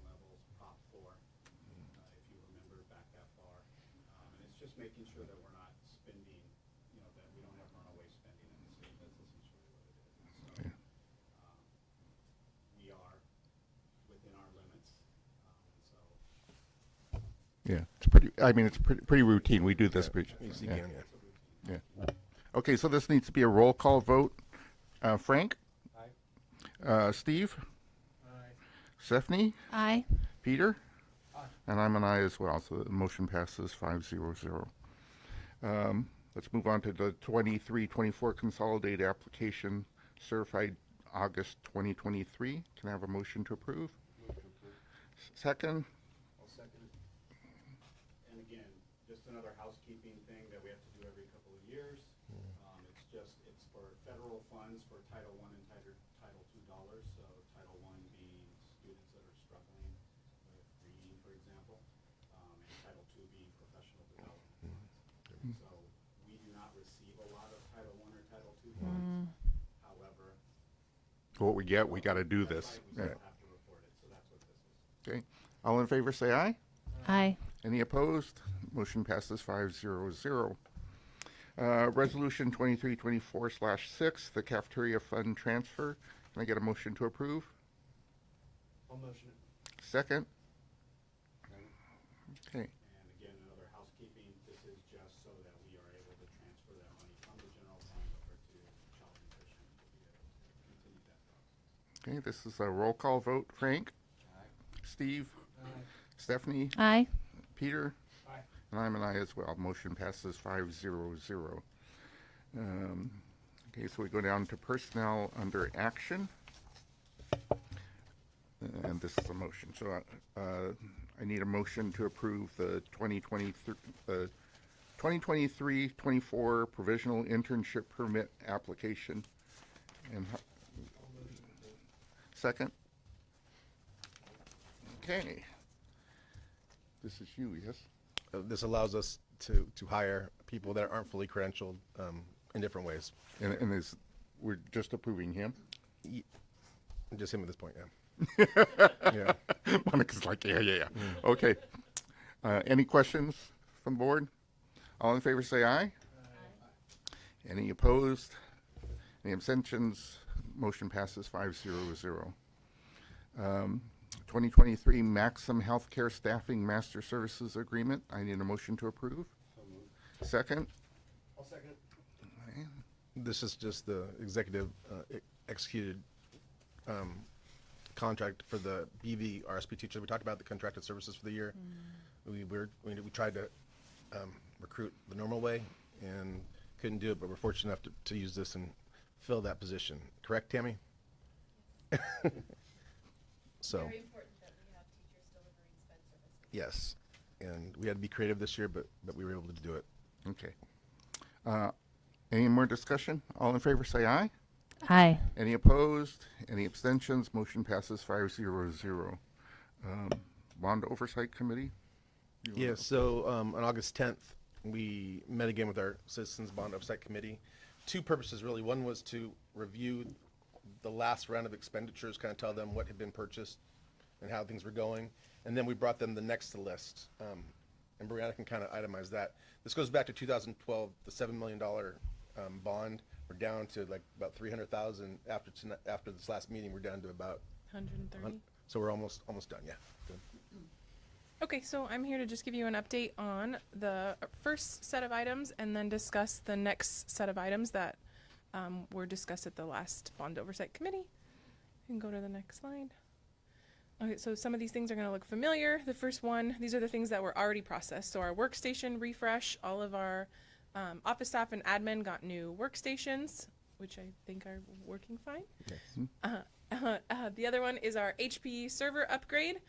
levels, Prop 4, if you remember back that far. And it's just making sure that we're not spending, that we don't have runaway spending in the state. That's essentially what it is. So, we are within our limits, so. Yeah, it's pretty, I mean, it's pretty routine. We do this pretty. You see Yeah. again, yeah. Yeah. Okay, so this needs to be a roll call vote. Frank? Aye. Steve? Aye. Stephanie? Aye. Peter? And I'm an aye as well, so the motion passes 5-0-0. Let's move on to the 23-24 consolidated application certified August 2023. Can I have a motion to approve? Second? I'll second it. And again, just another housekeeping thing that we have to do every couple of years. It's for federal funds for Title I and Title II dollars. So Title I being students that are struggling with reading, for example, and Title II being professional development funds. So we do not receive a lot of Title I or Title II funds. However, What we get, we got to do this. we still have to report it. So that's what this is. Okay. All in favor, say aye. Aye. Any opposed? Motion passes 5-0-0. Resolution 2324/6, the cafeteria fund transfer. Can I get a motion to approve? I'll motion it. Second? Okay. And again, another housekeeping, this is just so that we are able to transfer that money from the general fund over to child nutrition to be able to continue that process. Okay, this is a roll call vote. Frank? Steve? Stephanie? Aye. Peter? Aye. And I'm an aye as well. Motion passes 5-0-0. Okay, so we go down to personnel under action. And this is a motion. So I need a motion to approve the 2023-24 provisional internship permit application. And second? Okay. This is you, yes? This allows us to hire people that aren't fully credentialed in different ways. And we're just approving him? Just him at this point, yeah. Yeah. Monica's like, yeah. Okay. Any questions from the board? All in favor say aye. Any opposed? Any abstentions? Motion passes 5-0-0. 2023 Maxim Healthcare Staffing Master Services Agreement. I need a motion to approve. Second? I'll second it. Okay. This is just the executive executed contract for the BV RSP teachers. We talked about the contracted services for the year. We tried to recruit the normal way and couldn't do it, but we're fortunate enough to use this and fill that position. Correct, Tammy? So. Very important that we have teachers delivering sped services. Yes, and we had to be creative this year, but we were able to do it. Okay. Any more discussion? All in favor say aye. Aye. Any opposed? Any abstentions? Motion passes 5-0-0. Bond Oversight Committee? Yeah, so on August 10th, we met again with our Citizens Bond Oversight Committee. Two purposes, really. One was to review the last round of expenditures, kind of tell them what had been purchased and how things were going. And then we brought them the next list. And Brianna can kind of itemize that. This goes back to 2012, the $7 million bond. We're down to like about 300,000 after this last meeting. We're down to about 130. So we're almost done. Yeah. Good. Okay, so I'm here to just give you an update on the first set of items and then discuss the next set of items that were discussed at the last Bond Oversight Committee. You can go to the next slide. Okay, so some of these things are going to look familiar. The first one, these are the things that were already processed. So our workstation refresh, all of our office staff and admin got new workstations, which I think are working fine. Yes. The other one is our HP server upgrade.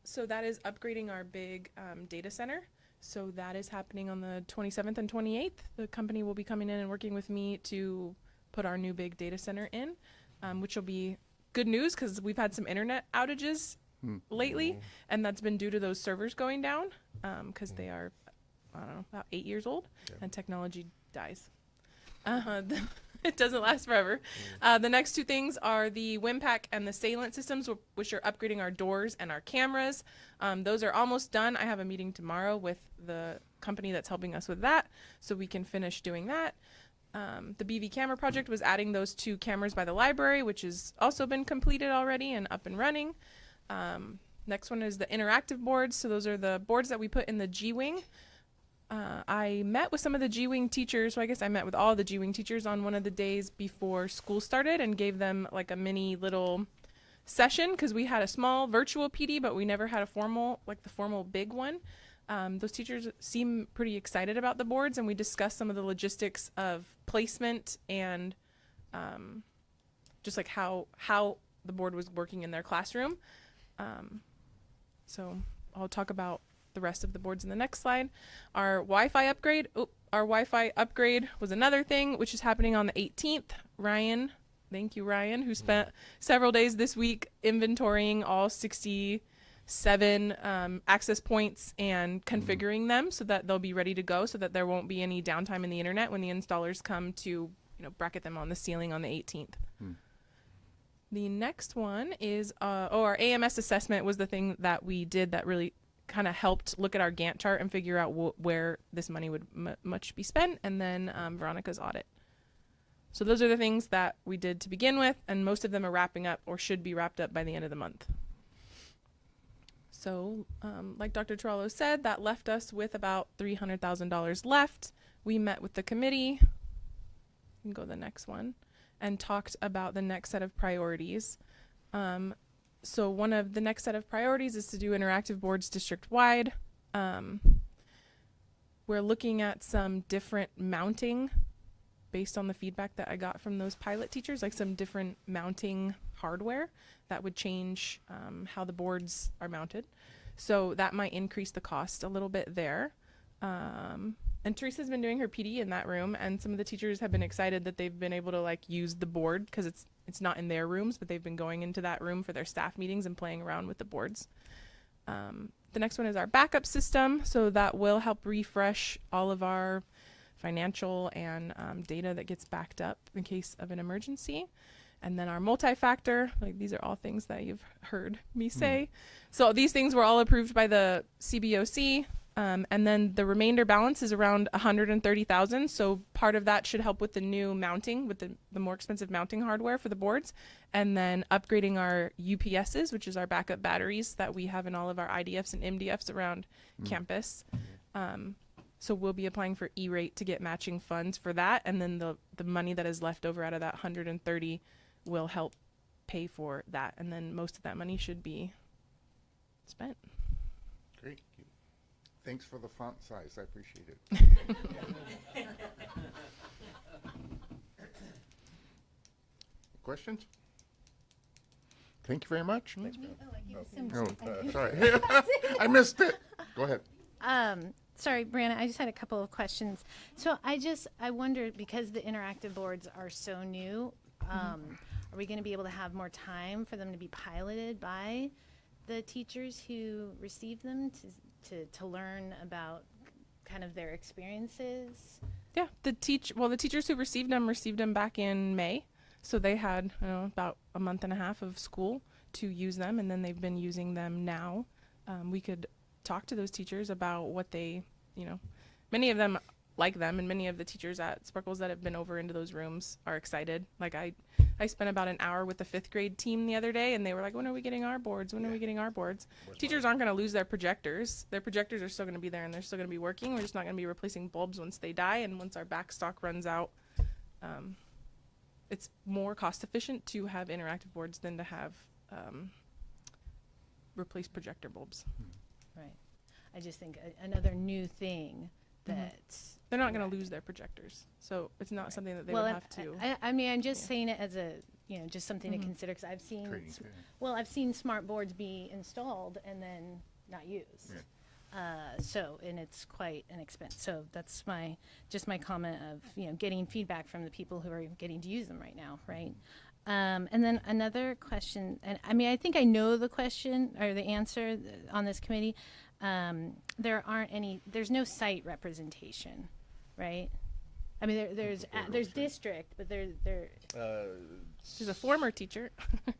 So that is upgrading our big data center. So that is happening on the 27th and 28th. The company will be coming in and working with me to put our new big data center in, which will be good news because we've had some internet outages lately, and that's been due to those servers going down because they are, I don't know, about 8 years old, and technology dies. It doesn't last forever. The next two things are the WIMPAC and the Salient systems, which are upgrading our doors and our cameras. Those are almost done. I have a meeting tomorrow with the company that's helping us with that, so we can finish doing that. The BV camera project was adding those 2 cameras by the library, which has also been completed already and up and running. Next one is the interactive boards. So those are the boards that we put in the G-Wing. I met with some of the G-Wing teachers, so I guess I met with all the G-Wing teachers on one of the days before school started and gave them like a mini little session because we had a small virtual PD, but we never had a formal, like the formal big one. Those teachers seem pretty excited about the boards, and we discussed some of the logistics of placement and just like how the board was working in their classroom. So I'll talk about the rest of the boards in the next slide. Our Wi-Fi upgrade. Our Wi-Fi upgrade was another thing, which is happening on the 18th. Ryan, thank you, Ryan, who spent several days this week inventorying all 67 access points and configuring them so that they'll be ready to go, so that there won't be any downtime in the internet when the installers come to, bracket them on the ceiling on the 18th. The next one is our AMS assessment was the thing that we did that really kind of helped look at our Gantt chart and figure out where this money would much be spent, and then Veronica's audit. So those are the things that we did to begin with, and most of them are wrapping up or should be wrapped up by the end of the month. So like Dr. Torello said, that left us with about $300,000 left. We met with the committee, you can go to the next one, and talked about the next set of priorities. So one of the next set of priorities is to do interactive boards district-wide. We're looking at some different mounting based on the feedback that I got from those pilot teachers, like some different mounting hardware that would change how the boards are mounted. So that might increase the cost a little bit there. And Teresa's been doing her PD in that room, and some of the teachers have been excited that they've been able to like use the board because it's not in their rooms, but they've been going into that room for their staff meetings and playing around with the boards. The next one is our backup system, so that will help refresh all of our financial and data that gets backed up in case of an emergency. And then our multi-factor, like these are all things that you've heard me say. So these things were all approved by the CBOC. And then the remainder balance is around 130,000. So part of that should help with the new mounting, with the more expensive mounting hardware for the boards, and then upgrading our UPSs, which is our backup batteries that we have in all of our IDFs and MDFs around campus. So we'll be applying for E-rate to get matching funds for that, and then the money that is left over out of that 130 will help pay for that, and then most of that money should be spent. Great. Thanks for the font size. I appreciate it. Questions? Thank you very much. Oh, I gave you some. Oh, sorry. I missed it. Go ahead. Sorry, Brianna, I just had a couple of questions. So I wondered, because the interactive boards are so new, are we going to be able to have more time for them to be piloted by the teachers who receive them to learn about kind of their experiences? Yeah, the teachers who received them back in May. So they had about a month and a half of school to use them, and then they've been using them now. We could talk to those teachers about what they, many of them like them, and many of the teachers at Spreckels that have been over into those rooms are excited. Like I spent about an hour with the 5th grade team the other day, and they were like, when are we getting our boards? When are we getting our boards? Teachers aren't going to lose their projectors. Their projectors are still going to be there, and they're still going to be working. We're just not going to be replacing bulbs once they die, and once our back stock runs out. It's more cost efficient to have interactive boards than to have replace projector bulbs. Right. I just think another new thing that's... They're not going to lose their projectors, so it's not something that they would have to. I mean, I'm just saying it as a, just something to consider, because I've seen, I've seen smart boards be installed and then not used. And it's quite an expense. So that's my comment of, getting feedback from the people who are getting to use them right now, right? And then another question, and I mean, I think I know the question or the answer on this committee. There's no site representation, right? I mean, there's district, but She's a former teacher,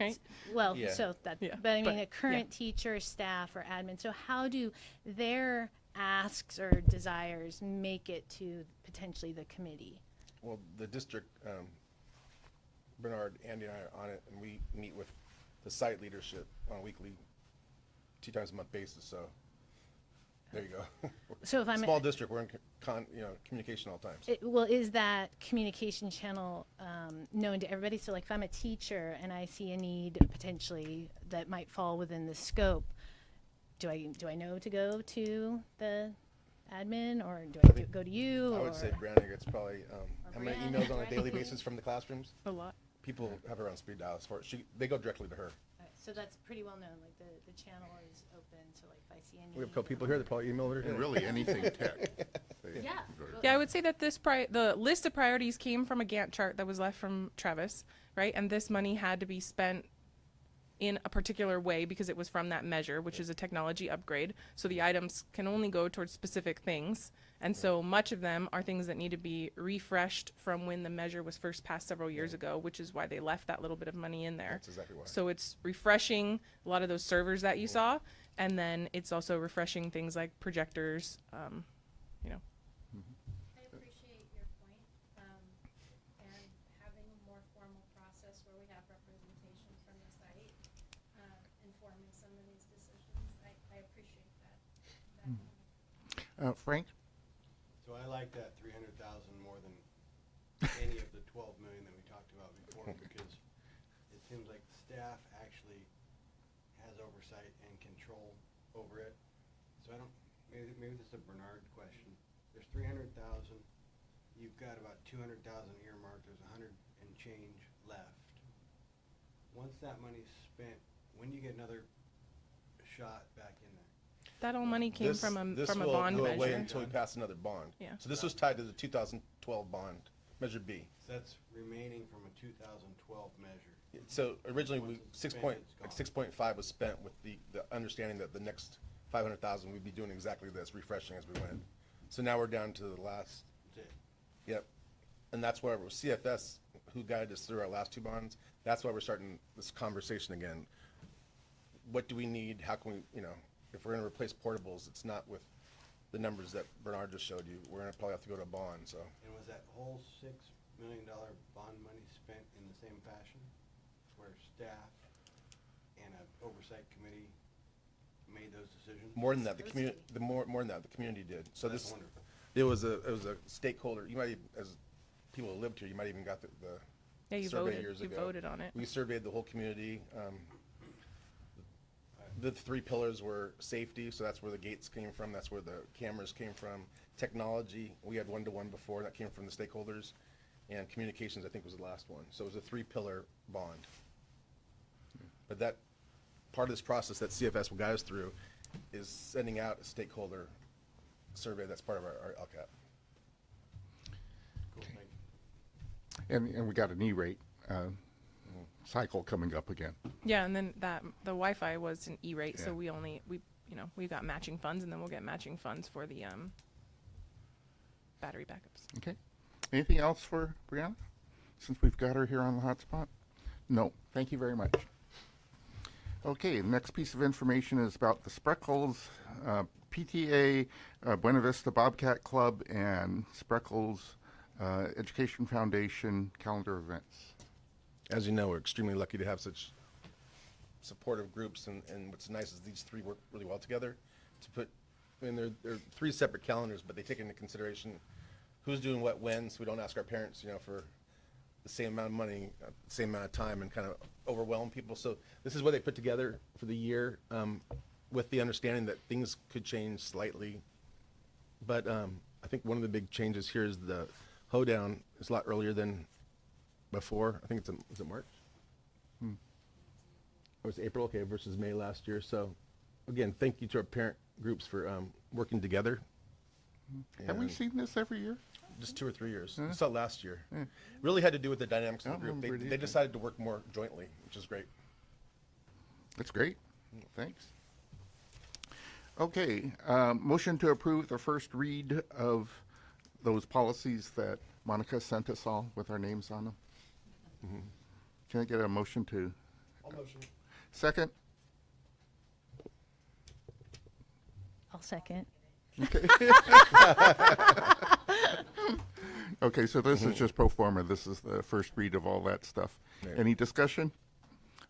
right? well, Yeah. so that, Yeah, but I mean, but, a current teacher, staff, or admin. So how do their asks or desires make it to potentially the committee? Well, the district, Bernard, Andy, and I are on it, and we meet with the site leadership on a weekly, 2 times a month basis. So there you go. So if I'm small district, we're in communication all times. Is that communication channel known to everybody? So like if I'm a teacher and I see a need potentially that might fall within the scope, do I know to go to the admin, or do I go to you? I would say Brandon gets probably how many Brianna, emails on a right? daily basis from the classrooms? A lot. People have her on speed dial. As far as they go directly to her. So that's pretty well known. Like the channel is open. So like if I see a need, We have a couple people here that probably email her. And really, anything tech. Yeah. Yeah, I would say that the list of priorities came from a Gantt chart that was left from Travis, right? And this money had to be spent in a particular way because it was from that measure, which is a technology upgrade. So the items can only go towards specific things. And so much of them are things that need to be refreshed from when the measure was first passed several years ago, which is why they left that little bit of money in there. That's exactly why. So it's refreshing a lot of those servers that you saw, and then it's also refreshing things like projectors, you know. I appreciate your point, and having a more formal process where we have representation from the site, informing some of these decisions. I appreciate that. Frank? So I like that 300,000 more than any of the 12 million that we talked about before, because it seems like staff actually has oversight and control over it. So I don't, maybe this is a Bernard question. There's 300,000, you've got about 200,000 earmarked, there's 100 and change left. Once that money's spent, when do you get another shot back in there? That all money came from a bond will go away measure. until we pass another bond. Yeah. So this was tied to the 2012 bond, Measure B. So that's remaining from a 2012 measure. So originally, Once we it's 6 spent, point, it's like gone. 6.5 was spent with the understanding that the next 500,000 we'd be doing exactly this, refreshing as we went. So now we're down to the last. That's it. Yep. And that's why CFS, who guided us through our last two bonds, that's why we're starting this conversation again. What do we need? How can we, if we're gonna replace portables, it's not with the numbers that Bernard just showed you. We're gonna probably have to go to a bond, so. And was that whole $6 million bond money spent in the same fashion, where staff and an oversight committee made those decisions? More than that, the community, more than that, the community did. So That's this, wonderful. it was a stakeholder, you might even, as people who lived here, you might even got the Yeah, you survey voted. years You ago. voted on it. We surveyed the whole community. The three pillars were safety, so that's where the gates came from, that's where the cameras came from. Technology, we had one-to-one before, that came from the stakeholders. And communications, I think, was the last one. So it was a three-pillar bond. But that, part of this process that CFS will guide us through is sending out a stakeholder survey that's part of our LCAP. Cool, thank you. And we got an E-rate cycle coming up again. Yeah, and then the Wi-Fi was an E-rate, so Yeah. we got matching funds, and then we'll get matching funds for the battery backups. Okay. Anything else for Brianna, since we've got her here on the hotspot? No. Thank you very much. Okay, the next piece of information is about the Spreckels PTA, Buena Vista Bobcat Club, and Spreckels Education Foundation calendar events. As you know, we're extremely lucky to have such supportive groups, and what's nice is these three work really well together to put, they're three separate calendars, but they take into consideration who's doing what when, so we don't ask our parents, for the same amount of money, same amount of time, and kind of overwhelm people. So this is what they put together for the year, with the understanding that things could change slightly. But I think one of the big changes here is the hoedown is a lot earlier than before. I think is it March? Or it's April, okay, versus May last year. So again, thank you to our parent groups for working together. Have we And seen this every year? just 2 or 3 years. We saw it last year. Yeah. Really had to do with the dynamics of I the don't group. remember it They either. decided to work more jointly, which is great. That's great. Thanks. Okay, motion to approve the first read of those policies that Monica sent us all with our names on them. Can I get a motion to? I'll motion. Second? I'll second. Okay. Okay, so this is just pro forma. This is the first read of all that stuff. Right. Any discussion?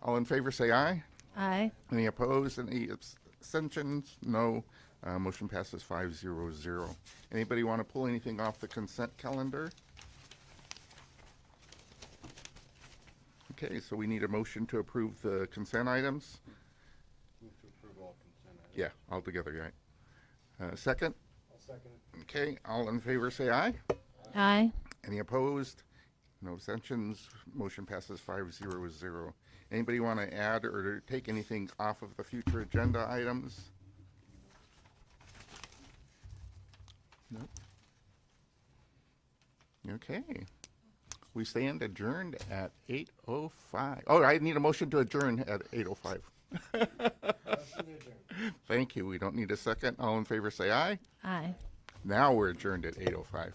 All in favor, say aye. Aye. Any opposed? Any abstentions? No. Motion passes 5-0-0. Anybody want to pull anything off the consent calendar? Okay, so we need a motion to approve the consent items. Move to approve all consent items. Yeah, all together, right? Second? I'll second it. Okay, all in favor, say aye. Aye. Any opposed? No abstentions. Motion passes 5-0-0. Anybody want to add or take anything off of the future agenda items? No. Okay. We stand adjourned at 8:05. Oh, I need a motion to adjourn at 8:05. Thank you. We don't need a second. All in favor say aye. Aye. Now we're adjourned at 8:05.